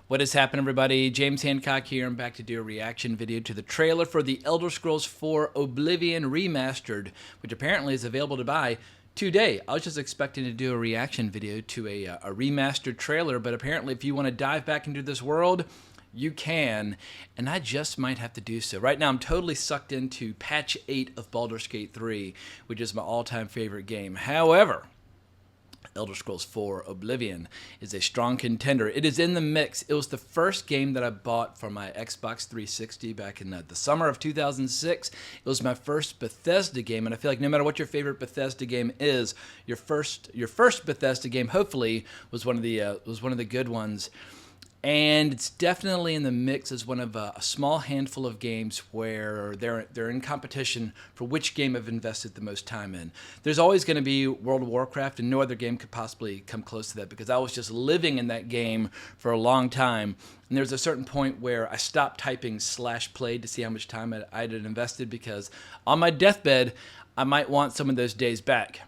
What has happened, everybody? James Hancock here. I'm back to do a reaction video to the trailer for The Elder Scrolls 4 Oblivion Remastered, which apparently is available to buy today. I was just expecting to do a reaction video to a remastered trailer, but apparently if you want to dive back into this world, you can, and I just might have to do so. Right now I'm totally sucked into patch 8 of Baldur's Gate 3, which is my all-time favorite game. However, Elder Scrolls 4 Oblivion is a strong contender. It is in the mix. It was the first game that I bought for my Xbox 360 back in the summer of 2006. It was my first Bethesda game, and I feel like no matter what your favorite Bethesda game is, your first Bethesda game hopefully was one of the good ones. And it's definitely in the mix as one of a small handful of games where they're in competition for which game I've invested the most time in. There's always going to be World of Warcraft, and no other game could possibly come close to that because I was just living in that game for a long time. And there's a certain point where I stopped typing /played to see how much time I had invested because on my deathbed, I might want some of those days back.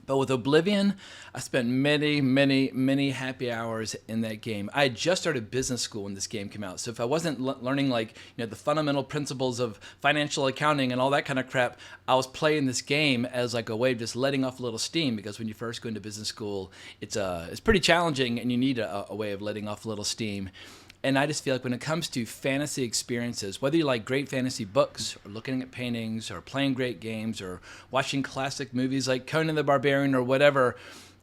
But with Oblivion, I spent many happy hours in that game. I had just started business school when this game came out, so if I wasn't learning the fundamental principles of financial accounting and all that kind of crap, I was playing this game as like a way of just letting off a little steam, because when you first go into business school, it's pretty challenging and you need a way of letting off a little steam. And I just feel like when it comes to fantasy experiences, whether you like great fantasy books or looking at paintings or playing great games or watching classic movies like Conan the Barbarian or whatever,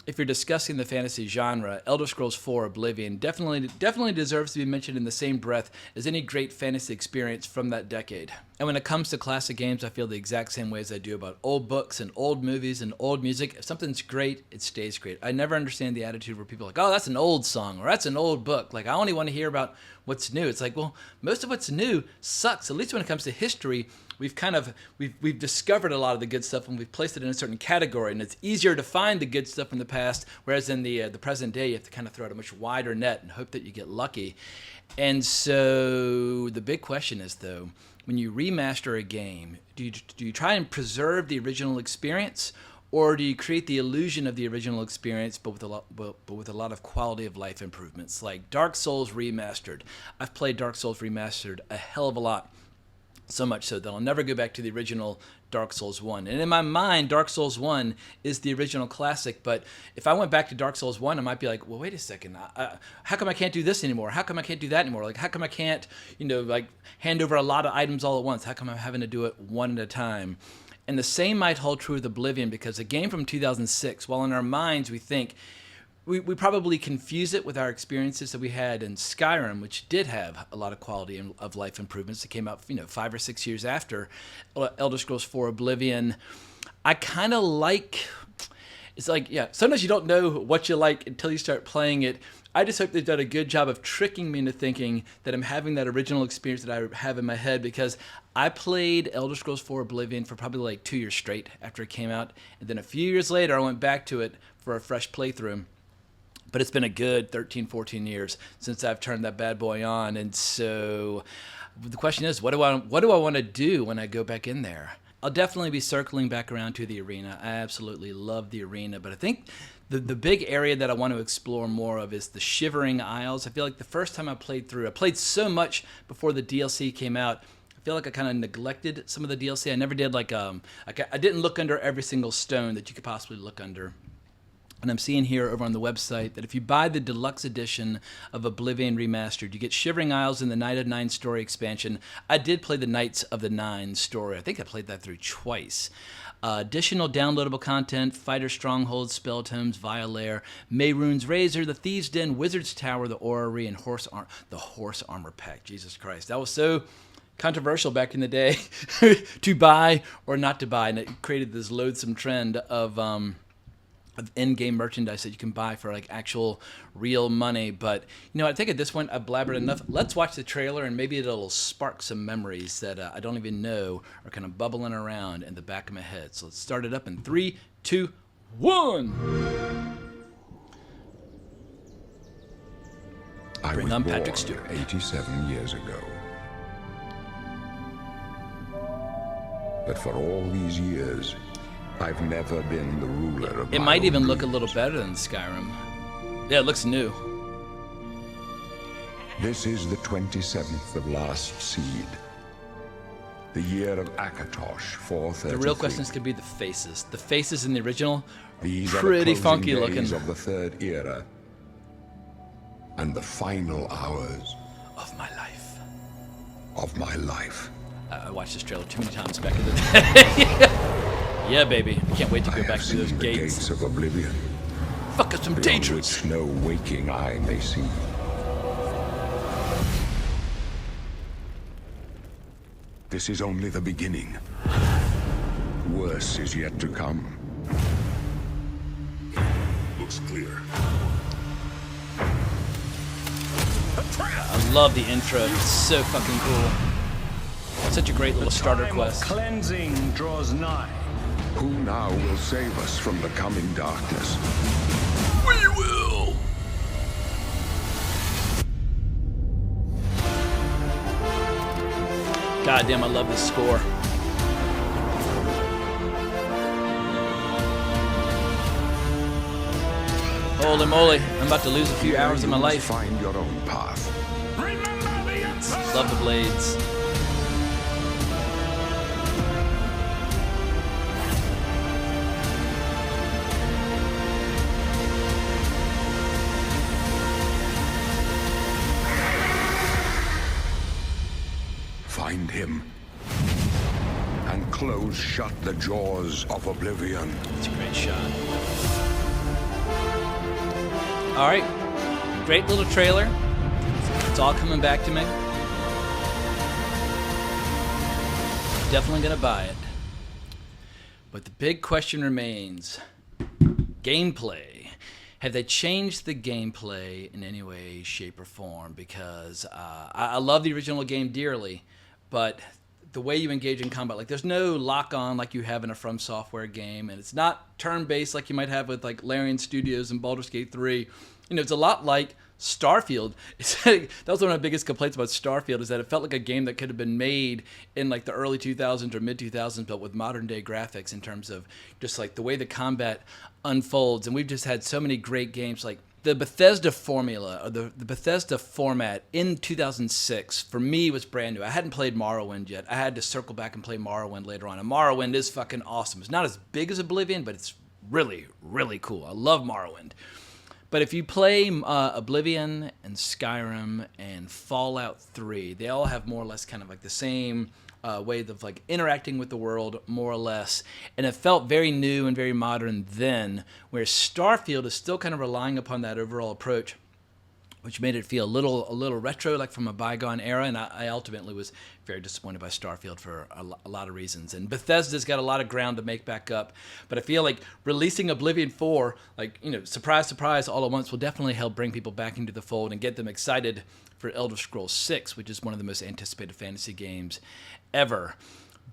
if you're discussing the fantasy genre, Elder Scrolls 4 Oblivion definitely deserves to be mentioned in the same breath as any great fantasy experience from that decade. And when it comes to classic games, I feel the exact same way as I do about old books and old movies and old music. If something's great, it stays great. I never understand the attitude where people are like, oh, that's an old song or that's an old book. Like, I only want to hear about what's new. It's like, well, most of what's new sucks. At least when it comes to history, we've discovered a lot of the good stuff and we've placed it in a certain category, and it's easier to find the good stuff from the past, whereas in the present day, you have to kind of throw out a much wider net and hope that you get lucky. And so the big question is, though, when you remaster a game, do you try and preserve the original experience, or do you create the illusion of the original experience, but with a lot of quality of life improvements, like Dark Souls Remastered? I've played Dark Souls Remastered a hell of a lot. So much so that I'll never go back to the original Dark Souls 1. And in my mind, Dark Souls 1 is the original classic, but if I went back to Dark Souls 1, I might be like, well, wait a second, how come I can't do this anymore? How come I can't do that anymore? Like, how come I can't, hand over a lot of items all at once? How come I'm having to do it one at a time? And the same might hold true with Oblivion, because a game from 2006, while in our minds we think, we probably confuse it with our experiences that we had in Skyrim, which did have a lot of quality of life improvements that came out 5 or 6 years after Elder Scrolls 4 Oblivion. I kind of like, it's like, yeah, sometimes you don't know what you like until you start playing it. I just hope they've done a good job of tricking me into thinking that I'm having that original experience that I have in my head, because I played Elder Scrolls 4 Oblivion for probably like 2 years straight after it came out, and then a few years later I went back to it for a fresh playthrough. But it's been a good 13, 14 years since I've turned that bad boy on. And so the question is, what do I want to do when I go back in there? I'll definitely be circling back around to the arena. I absolutely love the arena. But I think the big area that I want to explore more of is the Shivering Isles. I feel like the first time I played so much before the DLC came out. I feel like I kind of neglected some of the DLC. I never did I didn't look under every single stone that you could possibly look under. And I'm seeing here over on the website that if you buy the deluxe edition of Oblivion Remastered, you get Shivering Isles in the Night of Nine story expansion. I did play the Knights of the Nine story. I think I played that through twice. Additional downloadable content: Fighter Strongholds, Spell Tomes, Violair, Mehrunes Razor, the Thieves' Den, Wizard's Tower, the Orrery, and the Horse Armor Pack. Jesus Christ, that was so controversial back in the day to buy or not to buy, and it created this loathsome trend of in-game merchandise that you can buy for like actual real money. But I think at this point I've blabbered enough. Let's watch the trailer, and maybe it'll spark some memories that I don't even know are kind of bubbling around in the back of my head. So let's start it up in 3, 2, 1. Bring on Patrick Stewart. 87 years ago. But for all these years, I've never been the ruler of It my might own even look a dreams. little better than Skyrim. Yeah, it looks new. This is the 27th of last seed. The year of Akatosh, 433. The real question is going to be the faces. The faces in the original These pretty are the funky closing looking. days of the third era. And the final hours Of my life. of my life. I watched this trailer too many times back in the day. Yeah, baby. I can't wait to I go back have through those seen the gates. gates of Oblivion, Fuck us some beyond dangerous. which no waking eye may see. This is only the beginning. Worse is yet to come. Looks clear. I love the intro. It's so fucking cool. Such a great little starter Time of quest. cleansing draws nigh. Who now will save us from the coming darkness? We will. God damn, I love this score. Holy moly, I'm about to lose a few hours of my You must life. Find your own path. Remember the Emperor! Love the blades. Find him. And close shut the jaws of Oblivion. It's a great shot. All right, great little trailer. It's all coming back to me. Definitely gonna buy it. But the big question remains: gameplay. Have they changed the gameplay in any way, shape, or form? Because I love the original game dearly, but the way you engage in combat, like there's no lock-on like you have in a From Software game, and it's not turn-based like you might have with like Larian Studios and Baldur's Gate 3. You know, it's a lot like Starfield. That was one of my biggest complaints about Starfield, is that it felt like a game that could have been made in like the early 2000s or mid 2000s, but with modern day graphics in terms of just like the way the combat unfolds. And we've just had so many great games like the Bethesda formula, or the Bethesda format in 2006, for me was brand new. I hadn't played Morrowind yet. I had to circle back and play Morrowind later on. And Morrowind is fucking awesome. It's not as big as Oblivion, but it's really, really cool. I love Morrowind. But if you play Oblivion and Skyrim and Fallout 3, they all have more or less kind of like the same way of like interacting with the world, more or less. And it felt very new and very modern then, whereas Starfield is still kind of relying upon that overall approach, which made it feel a little retro, like from a bygone era. And I ultimately was very disappointed by Starfield for a lot of reasons. And Bethesda's got a lot of ground to make back up. But I feel like releasing Oblivion 4, like, you know, surprise, surprise, all at once, will definitely help bring people back into the fold and get them excited for Elder Scrolls 6, which is one of the most anticipated fantasy games ever.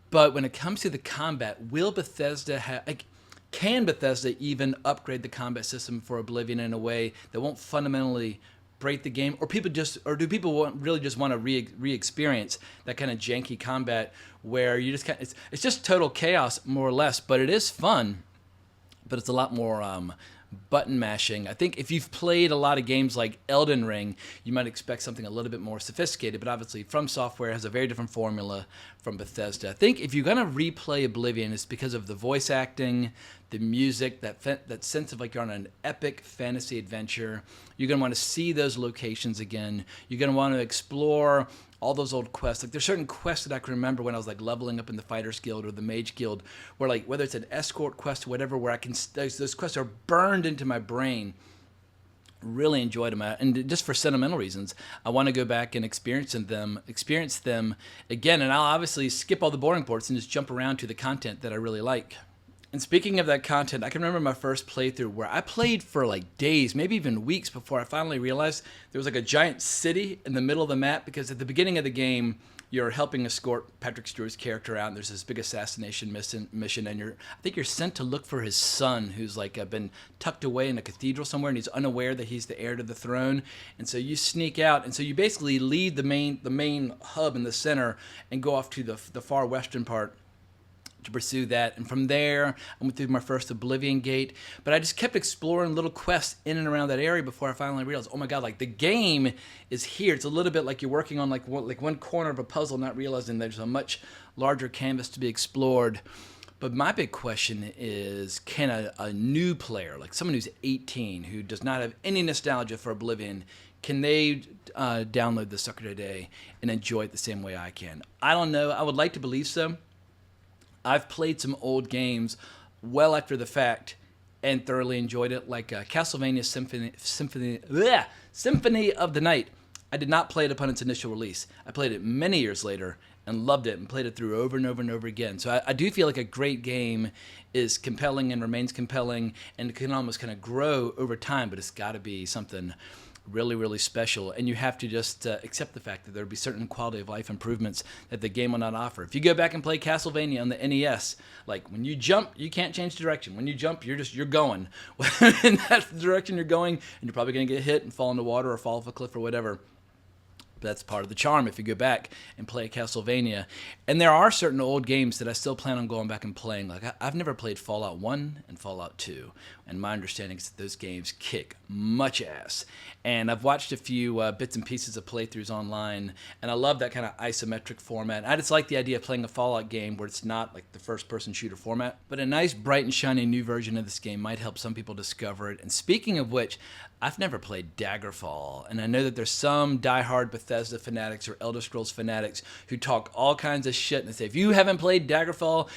But when it comes to the combat, will Bethesda can Bethesda even upgrade the combat system for Oblivion in a way that won't fundamentally break the game, or do people really just want to re-experience that kind of janky combat where you just it's just total chaos, more or less, but it is fun, but it's a lot more button mashing. I think if you've played a lot of games like Elden Ring, you might expect something a little bit more sophisticated, but obviously From Software has a very different formula from Bethesda. I think if you're going to replay Oblivion, it's because of the voice acting, the music, that sense of like you're on an epic fantasy adventure. You're going to want to see those locations again. You're going to want to explore all those old quests. Like there's certain quests that I can remember when I was like leveling up in the Fighters Guild or the Mage Guild, where like whether it's an escort quest or whatever, where I can those quests are burned into my brain. Really enjoyed them, and just for sentimental reasons, I want to go back and experience them again. And I'll obviously skip all the boring parts and just jump around to the content that I really like. And speaking of that content, I can remember my first playthrough where I played for like days, maybe even weeks, before I finally realized there was like a giant city in the middle of the map, because at the beginning of the game, you're helping escort Patrick Stewart's character out, and there's this big assassination mission, and I think you're sent to look for his son, who's like been tucked away in a cathedral somewhere, and he's unaware that he's the heir to the throne. And so you sneak out, and so you basically leave the main hub in the center and go off to the far western part to pursue that. And from there, I went through my first Oblivion gate, but I just kept exploring little quests in and around that area before I finally realized, oh my God, like the game is here. It's a little bit like you're working on like one corner of a puzzle, not realizing there's a much larger canvas to be explored. But my big question is, can a new player, like someone who's 18, who does not have any nostalgia for Oblivion, can they download this sucker today and enjoy it the same way I can? I don't know. I would like to believe so. I've played some old games well after the fact and thoroughly enjoyed it, like Castlevania Symphony of the Night. I did not play it upon its initial release. I played it many years later and loved it and played it through over and over and over again. So I do feel like a great game is compelling and remains compelling and can almost kind of grow over time, but it's got to be something really, really special, and you have to just accept the fact that there'll be certain quality of life improvements that the game will not offer. If you go back and play Castlevania on the NES, like when you jump, you can't change direction. When you jump, you're going. And that's the direction you're going, and you're probably going to get hit and fall in the water or fall off a cliff or whatever. But that's part of the charm if you go back and play Castlevania. And there are certain old games that I still plan on going back and playing. Like I've never played Fallout 1 and Fallout 2. And my understanding is that those games kick much ass. And I've watched a few bits and pieces of playthroughs online. And I love that kind of isometric format. I just like the idea of playing a Fallout game where it's not like the first-person shooter format. But a nice, bright and shiny new version of this game might help some people discover it. And speaking of which, I've never played Daggerfall, and I know that there's some diehard Bethesda fanatics or Elder Scrolls fanatics who talk all kinds of shit and say, if you haven't played Daggerfall,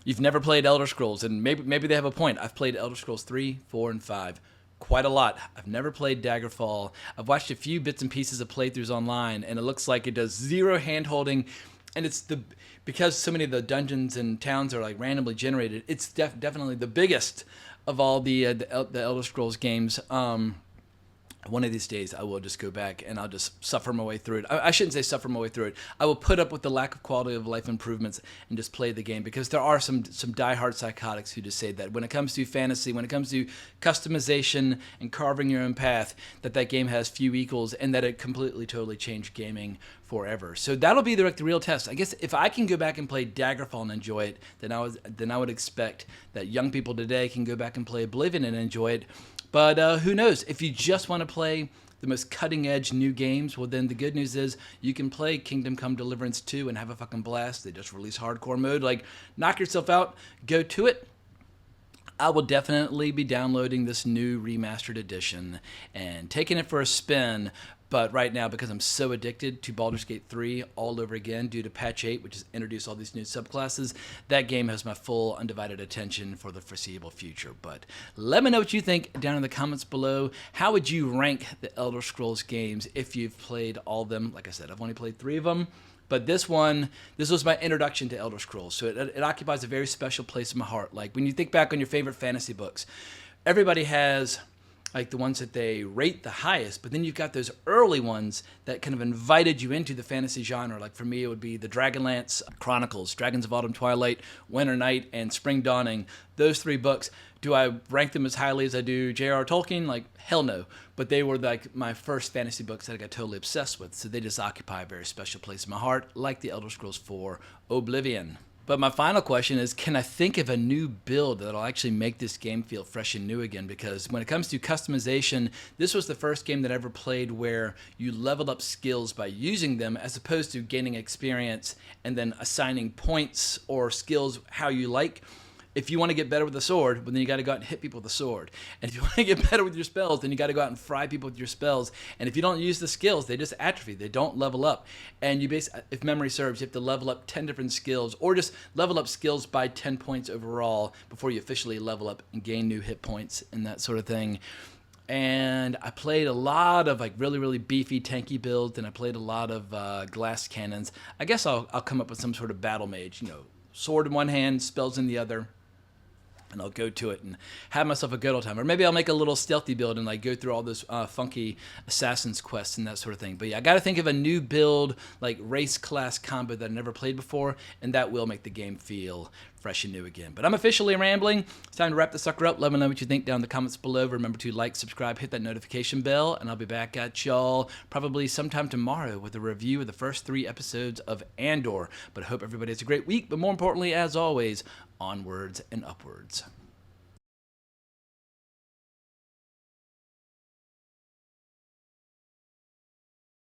you've never played Elder Scrolls. And maybe they have a point. I've played Elder Scrolls 3, 4, and 5 quite a lot. I've never played Daggerfall. I've watched a few bits and pieces of playthroughs online, and it looks like it does zero hand-holding, and it's because so many of the dungeons and towns are like randomly generated, it's definitely the biggest of all the Elder Scrolls games. One of these days, I will just go back and I'll just suffer my way through it. I shouldn't say suffer my way through it. I will put up with the lack of quality of life improvements and just play the game, because there are some diehard psychotics who just say that when it comes to fantasy, when it comes to customization and carving your own path, that game has few equals and that it completely, totally changed gaming forever. So that'll be the real test. I guess if I can go back and play Daggerfall and enjoy it, then I would expect that young people today can go back and play Oblivion and enjoy it. But who knows? If you just want to play the most cutting-edge new games, well, then the good news is you can play Kingdom Come Deliverance 2 and have a fucking blast. They just released hardcore mode. Like, knock yourself out. Go to it. I will definitely be downloading this new remastered edition and taking it for a spin. But right now, because I'm so addicted to Baldur's Gate 3 all over again due to Patch 8, which has introduced all these new subclasses, that game has my full undivided attention for the foreseeable future. But let me know what you think down in the comments below. How would you rank the Elder Scrolls games if you've played all of them? Like I said, I've only played 3 of them. But this was my introduction to Elder Scrolls, so it occupies a very special place in my heart. Like, when you think back on your favorite fantasy books, everybody has like the ones that they rate the highest, but then you've got those early ones that kind of invited you into the fantasy genre. Like for me, it would be the Dragonlance Chronicles, Dragons of Autumn Twilight, Winter Night, and Spring Dawning. Those 3 books. Do I rank them as highly as I do J.R.R. Tolkien? Like, hell no. But they were like my first fantasy books that I got totally obsessed with, so they just occupy a very special place in my heart, like the Elder Scrolls 4 Oblivion. But my final question is, can I think of a new build that'll actually make this game feel fresh and new again? Because when it comes to customization, this was the first game that I ever played where you leveled up skills by using them, as opposed to gaining experience and then assigning points or skills how you like. If you want to get better with the sword, well, then you got to go out and hit people with the sword. And if you want to get better with your spells, then you got to go out and fry people with your spells. And if you don't use the skills, they just atrophy. They don't level up. And you basically, if memory serves, you have to level up 10 different skills, or just level up skills by 10 points overall before you officially level up and gain new hit points and that sort of thing. And I played a lot of like really, really beefy, tanky builds, and I played a lot of glass cannons. I guess I'll come up with some sort of battle mage, sword in one hand, spells in the other. And I'll go to it and have myself a good old time. Or maybe I'll make a little stealthy build and like go through all those funky assassin's quests and that sort of thing. But yeah, I got to think of a new build, like race class combo that I never played before, and that will make the game feel fresh and new again. But I'm officially rambling. It's time to wrap the sucker up. Let me know what you think down in the comments below. Remember to like, subscribe, hit that notification bell, and I'll be back at y'all probably sometime tomorrow with a review of the first 3 episodes of Andor. But I hope everybody has a great week. But more importantly, as always, onwards and upwards.